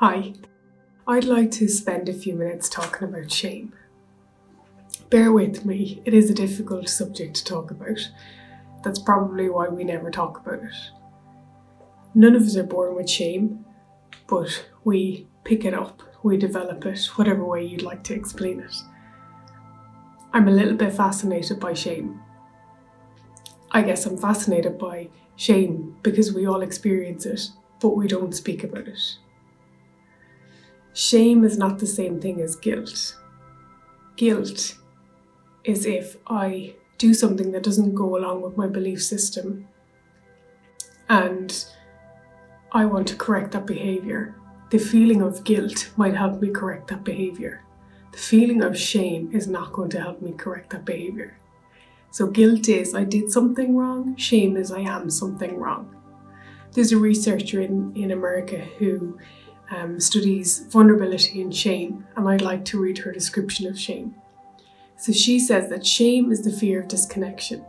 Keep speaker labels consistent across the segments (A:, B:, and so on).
A: Hi, I'd like to spend a few minutes talking about shame. Bear with me, it is a difficult subject to talk about. That's probably why we never talk about it. None of us are born with shame, but we pick it up, we develop it, whatever way you'd like to explain it. I'm a little bit fascinated by shame. I guess I'm fascinated by shame because we all experience it, but we don't speak about it. Shame is not the same thing as guilt. Guilt is if I do something that doesn't go along with my belief system and I want to correct that behaviour. The feeling of guilt might help me correct that behaviour. The feeling of shame is not going to help me correct that behaviour. So guilt is I did something wrong, shame is I am something wrong. There's a researcher in America who studies vulnerability and shame, and I'd like to read her description of shame. So she says that shame is the fear of disconnection.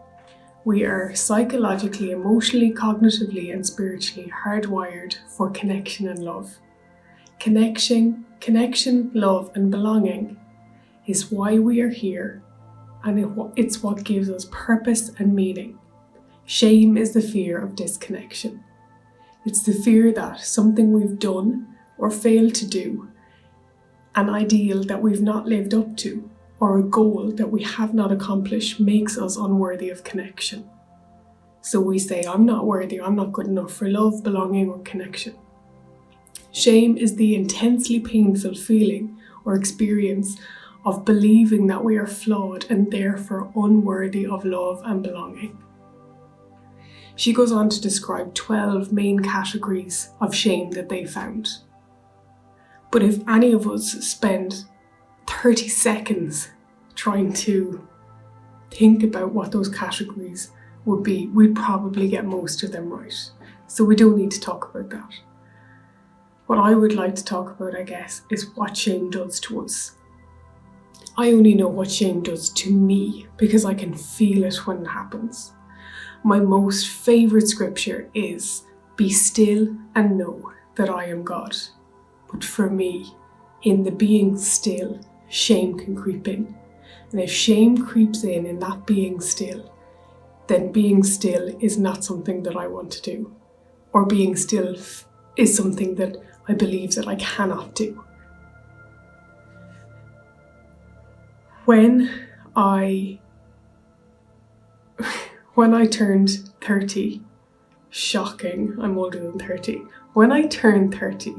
A: We are psychologically, emotionally, cognitively, and spiritually hardwired for connection and love. Connection, love, and belonging is why we are here, and it's what gives us purpose and meaning. Shame is the fear of disconnection. It's the fear that something we've done or failed to do, an ideal that we've not lived up to, or a goal that we have not accomplished makes us unworthy of connection. So we say, I'm not worthy, I'm not good enough for love, belonging, or connection. Shame is the intensely painful feeling or experience of believing that we are flawed and therefore unworthy of love and belonging. She goes on to describe 12 main categories of shame that they found. But if any of us spend 30 seconds trying to think about what those categories would be, we'd probably get most of them right. So we don't need to talk about that. What I would like to talk about, I guess, is what shame does to us. I only know what shame does to me because I can feel it when it happens. My most favourite scripture is, "Be still and know that I am God." But for me, in the being still, shame can creep in. And if shame creeps in that being still, then being still is not something that I want to do. Or being still is something that I believe that I cannot do. When I turned 30, shocking, I'm older than 30. When I turned 30,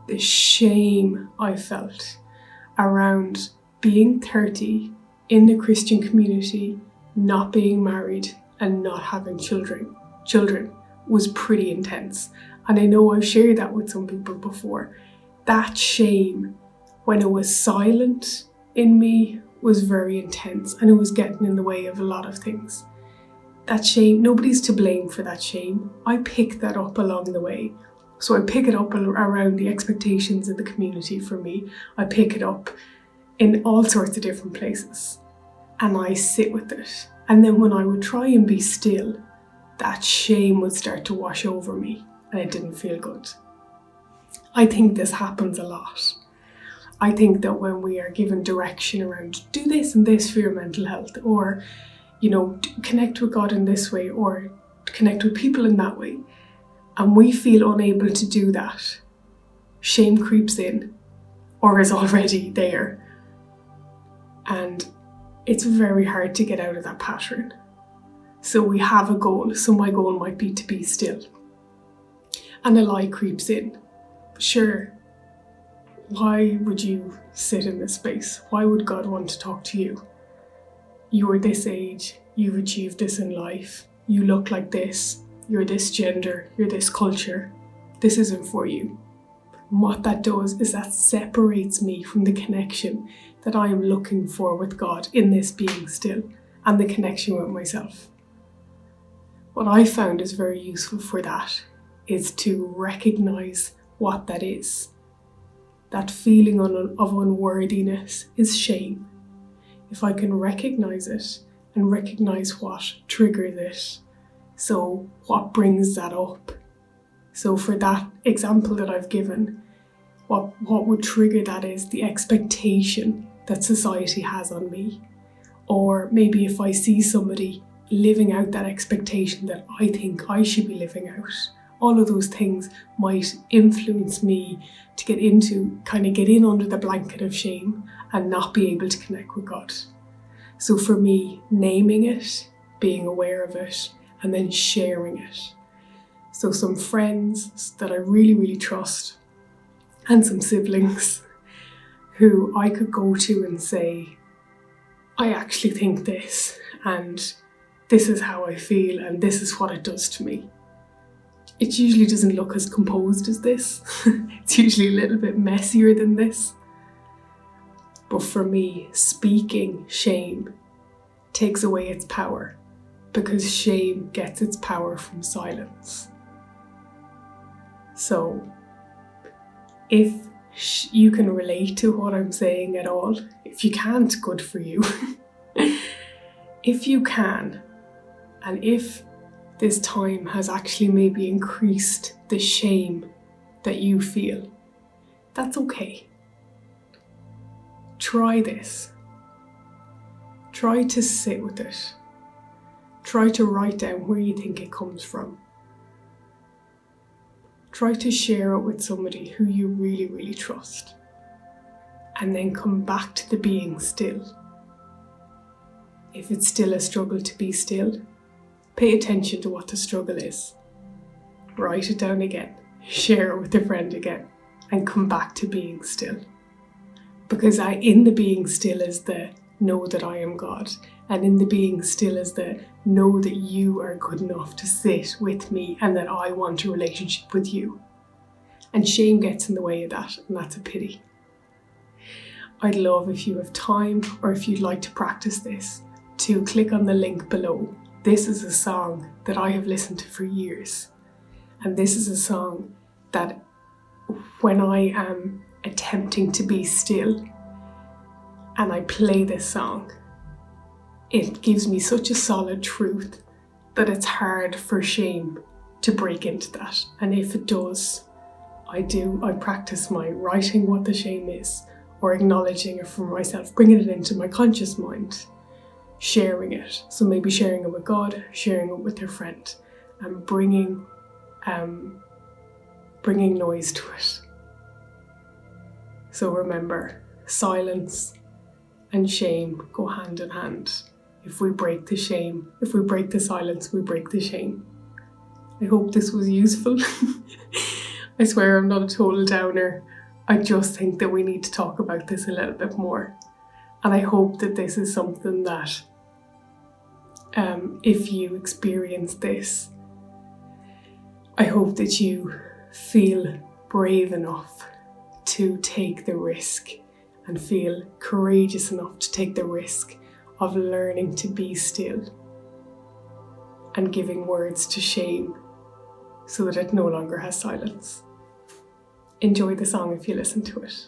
A: the shame I felt around being 30 in the Christian community, not being married and not having children was pretty intense. And I know I've shared that with some people before. That shame, when it was silent in me, was very intense and it was getting in the way of a lot of things. That shame, nobody's to blame for that shame. I picked that up along the way. So I pick it up around the expectations of the community for me. I pick it up in all sorts of different places and I sit with it. And then when I would try and be still, that shame would start to wash over me and it didn't feel good. I think this happens a lot. I think that when we are given direction around do this and this for your mental health, or, connect with God in this way, or connect with people in that way, and we feel unable to do that, shame creeps in or is already there. And it's very hard to get out of that pattern. So we have a goal. So my goal might be to be still. And a lie creeps in. Sure, why would you sit in this space? Why would God want to talk to you? You're this age, you've achieved this in life, you look like this, you're this gender, you're this culture, this isn't for you. And what that does is that separates me from the connection that I am looking for with God in this being still, and the connection with myself. What I found is very useful for that is to recognise what that is. That feeling of unworthiness is shame. If I can recognise it and recognise what triggers it, so what brings that up. So for that example that I've given, What would trigger that is the expectation that society has on me. Or maybe if I see somebody living out that expectation that I think I should be living out, all of those things might influence me to get in under the blanket of shame and not be able to connect with God. So for me, naming it, being aware of it, and then sharing it. So some friends that I really, really trust, and some siblings who I could go to and say, I actually think this, and this is how I feel, and this is what it does to me. It usually doesn't look as composed as this. It's usually a little bit messier than this. But for me, speaking shame takes away its power, because shame gets its power from silence. So, if you can relate to what I'm saying at all, if you can't, good for you. If you can, and if this time has actually maybe increased the shame that you feel, that's okay. Try this. Try to sit with it. Try to write down where you think it comes from. Try to share it with somebody who you really, really trust. And then come back to the being still. If it's still a struggle to be still, pay attention to what the struggle is. Write it down again. Share it with a friend again. And come back to being still. Because in the being still is the know that I am God. And in the being still is the know that you are good enough to sit with me and that I want a relationship with you. And shame gets in the way of that, and that's a pity. I'd love, if you have time or if you'd like to practice this, to click on the link below. This is a song that I have listened to for years. And this is a song that when I am attempting to be still and I play this song, it gives me such a solid truth that it's hard for shame to break into that. And if it does, I practice my writing what the shame is, or acknowledging it for myself, bringing it into my conscious mind, sharing it. So maybe sharing it with God, sharing it with your friend, and bringing noise to it. So remember, silence and shame go hand in hand. If we break the shame, if we break the silence, we break the shame. I hope this was useful. I swear I'm not a total downer. I just think that we need to talk about this a little bit more. And I hope that this is something that, if you experience this, I hope that you feel brave enough to take the risk and feel courageous enough to take the risk of learning to be still and giving words to shame so that it no longer has silence. Enjoy the song if you listen to it.